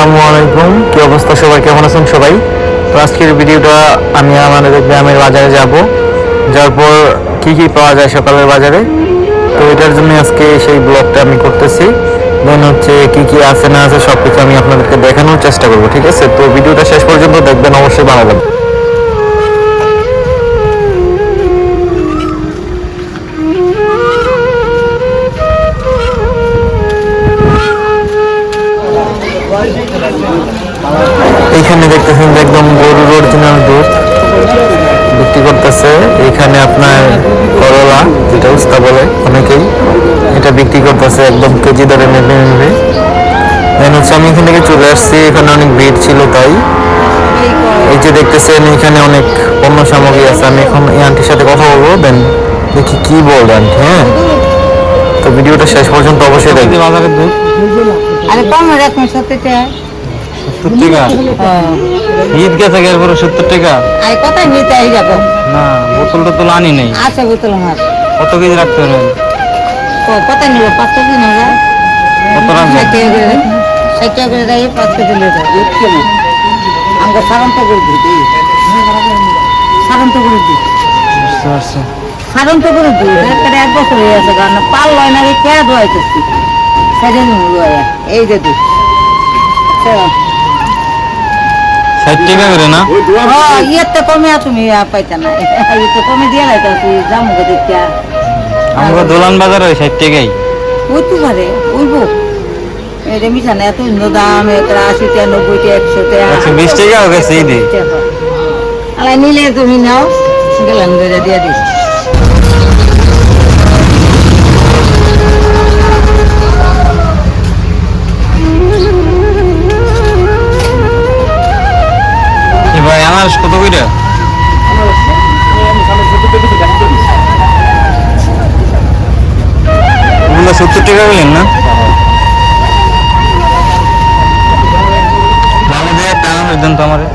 আসসালামু আলাইকুম। কি অবস্থা সবাই, কেমন আছেন সবাই? তো আজকের ভিডিওটা আমি আমাদের গ্রামের বাজারে যাব, যার পর কি কি পাওয়া যায় সকালের বাজারে, তো এটার জন্য আজকে সেই ব্লগটা আমি করতেছি। দেন হচ্ছে কি কি আছে না আছে সব কিছু আমি আপনাদেরকে দেখানোর চেষ্টা করব, ঠিক আছে? তো ভিডিওটা শেষ পর্যন্ত দেখবেন, অবশ্যই ভালো লাগবে। এইখানে দেখতেছেন যে একদম গরুর অরিজিনাল দুধ বিক্রি করতেছে। এখানে আপনার করলা, যেটা উস্তা বলে অনেকেই, এটা বিক্রি করতেছে একদম কেজি দরে নেবে নেবে। দেন হচ্ছে আমি এখান থেকে চলে আসছি, এখানে অনেক ভিড় ছিল তাই। এই যে দেখতেছেন এখানে অনেক পণ্য সামগ্রী আছে। আমি এখন এই আন্টির সাথে কথা বলবো, দেন দেখি কি বলবে আন্টি। হ্যাঁ, তো ভিডিওটা শেষ পর্যন্ত অবশ্যই দেখবেন। বাজারের দুধ আরে কম রাখুন 70 টাকা। 70 টাকা? ঈদ গেছে এরপর 70 টাকা? আরে কোথায় নিতে আই যাবো? না, বোতল টোতল আনি নেই। আছে বোতল আমার। কত কেজি রাখতে পারবেন? কোথায় নিব? 5 কেজি নেব। কত রাখবেন? 60 টাকা করে দেয়, 5 কেজি নিয়ে যাও। আমরা সারান্ত করে দিই। সারান্ত করে দিই। বুঝতে পারছি। সারান্ত করে দিই। একটা এক বছর হয়ে আছে, কারণ পাল লয় না, কে দোয়াইতেছি। সেটা নিয়ে এই যে দিই। 60 টাকা করে না? হ্যাঁ, ইয়েতে কমে তুমি পাইতা না। ইয়েতে কমে দিয়ে লাইতা তুই জামু গে দেখতে। আমরা দোলান বাজারে 60 টাকাই। ওই তো পারে ওইব। এটা মিশা না, এত দাম, 80 টাকা, 90 টাকা, 100 টাকা। 120 টাকা হয়ে গেছে ঈদে। আলাই নিলে তুমি নাও, গেলাম করে দিয়ে দিস। ভাই আনারস কত কইরা? ওগুলো 70 টাকা বললেন না? ভালো দিয়ে একটা আনারস দেন তো আমারে।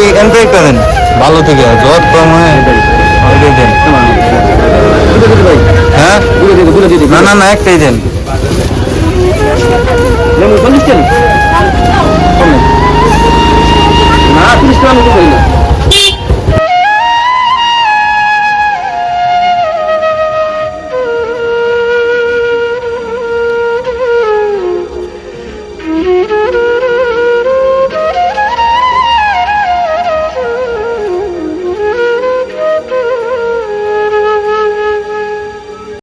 এখান থেকে করেন ভালো থেকে, যত কম হয় দেন। হ্যাঁ, না না না, একটাই দেন।